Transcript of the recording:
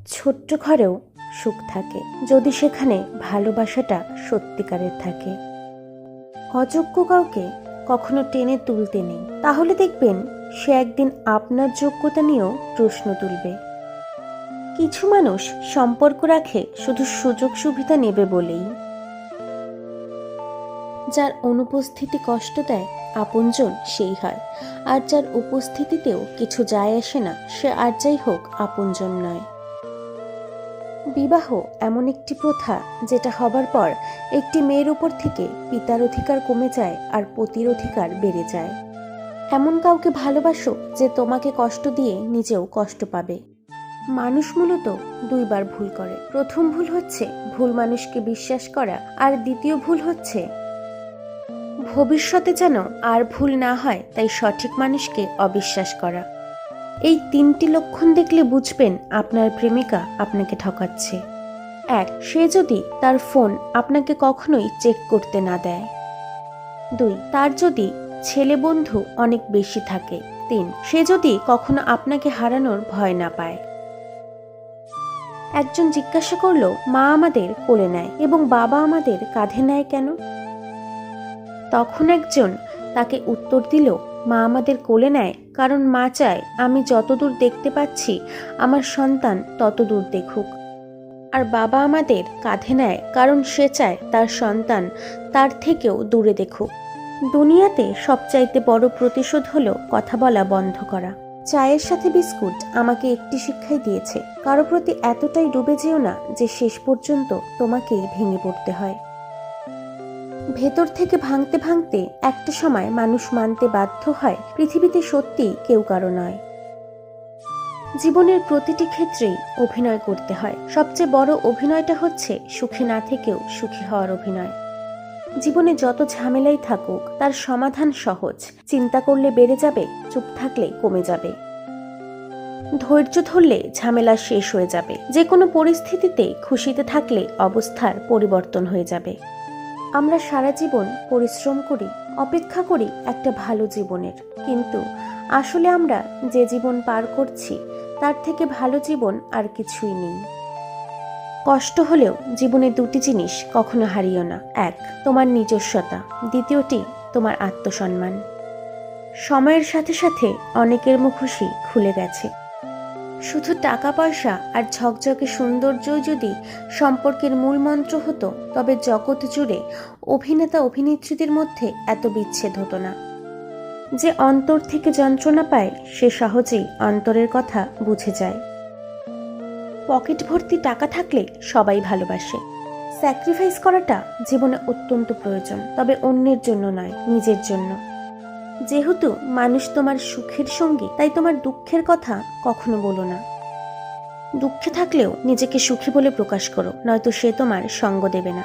ছোট্ট ঘরেও সুখ থাকে যদি সেখানে ভালোবাসাটা সত্যিকারের থাকে। অযোগ্য কাউকে কখনো টেনে তুলতে নেই, তাহলে দেখবেন সে একদিন আপনার যোগ্যতা নিয়েও প্রশ্ন তুলবে। কিছু মানুষ সম্পর্ক রাখে শুধু সুযোগ সুবিধা নেবে বলেই। যার অনুপস্থিতি কষ্ট দেয় আপনজন সেই হয়, আর যার উপস্থিতিতেও কিছু যায় আসে না সে আর যাই হোক আপনজন নয়। বিবাহ এমন একটি প্রথা যেটা হবার পর একটি মেয়ের উপর থেকে পিতার অধিকার কমে যায় আর পতির অধিকার বেড়ে যায়। এমন কাউকে ভালোবাসো যে তোমাকে কষ্ট দিয়ে নিজেও কষ্ট পাবে। মানুষ মূলত দুইবার ভুল করে। প্রথম ভুল হচ্ছে ভুল মানুষকে বিশ্বাস করা, আর দ্বিতীয় ভুল হচ্ছে ভবিষ্যতে যেন আর ভুল না হয় তাই সঠিক মানুষকে অবিশ্বাস করা। এই তিনটি লক্ষণ দেখলে বুঝবেন আপনার প্রেমিকা আপনাকে ঠকাচ্ছে। 1. সে যদি তার ফোন আপনাকে কখনোই চেক করতে না দেয়। 2. তার যদি ছেলে বন্ধু অনেক বেশি থাকে। 3. সে যদি কখনো আপনাকে হারানোর ভয় না পায়। একজন জিজ্ঞাসা করলো, মা আমাদের কোলে নেয় এবং বাবা আমাদের কাঁধে নেয় কেন? তখন একজন তাকে উত্তর দিল, মা আমাদের কোলে নেয় কারণ মা চায় আমি যতদূর দেখতে পাচ্ছি আমার সন্তান ততদূর দেখুক, আর বাবা আমাদের কাঁধে নেয় কারণ সে চায় তার সন্তান তার থেকেও দূরে দেখুক। দুনিয়াতে সবচাইতে বড় প্রতিশোধ হলো কথা বলা বন্ধ করা। চায়ের সাথে বিস্কুট আমাকে একটি শিক্ষাই দিয়েছে, কারো প্রতি এতটাই ডুবে যেও না যে শেষ পর্যন্ত তোমাকেই ভেঙে পড়তে হয়। ভেতর থেকে ভাঙতে ভাঙতে একটা সময় মানুষ মানতে বাধ্য হয় পৃথিবীতে সত্যি কেউ কারো নয়। জীবনের প্রতিটি ক্ষেত্রেই অভিনয় করতে হয়। সবচেয়ে বড় অভিনয়টা হচ্ছে সুখী না থেকেও সুখী হওয়ার অভিনয়। জীবনে যত ঝামেলাই থাকুক তার সমাধান সহজ। চিন্তা করলে বেড়ে যাবে, চুপ থাকলে কমে যাবে। ধৈর্য ধরলে ঝামেলা শেষ হয়ে যাবে। যে কোনো পরিস্থিতিতে খুশিতে থাকলে অবস্থার পরিবর্তন হয়ে যাবে। আমরা সারা জীবন পরিশ্রম করি, অপেক্ষা করি একটা ভালো জীবনের, কিন্তু আসলে আমরা যে জীবন পার করছি তার থেকে ভালো জীবন আর কিছুই নেই। কষ্ট হলেও জীবনে দুটি জিনিস কখনো হারিও না। 1. তোমার নিজস্বতা। দ্বিতীয়টি তোমার আত্মসম্মান। সময়ের সাথে সাথে অনেকের মুখোশই খুলে গেছে। শুধু টাকা পয়সা আর ঝকঝকে সৌন্দর্যই যদি সম্পর্কের মূল মন্ত্র হতো তবে জগৎ জুড়ে অভিনেতা অভিনেত্রীদের মধ্যে এত বিচ্ছেদ হতো না। যে অন্তর থেকে যন্ত্রণা পায় সে সহজেই অন্তরের কথা বুঝে যায়। পকেট ভর্তি টাকা থাকলে সবাই ভালোবাসে। স্যাক্রিফাইস করাটা জীবনে অত্যন্ত প্রয়োজন, তবে অন্যের জন্য নয়, নিজের জন্য। যেহেতু মানুষ তোমার সুখের সঙ্গী তাই তোমার দুঃখের কথা কখনো বলো না। দুঃখে থাকলেও নিজেকে সুখী বলে প্রকাশ করো, নয়তো সে তোমার সঙ্গ দেবে না।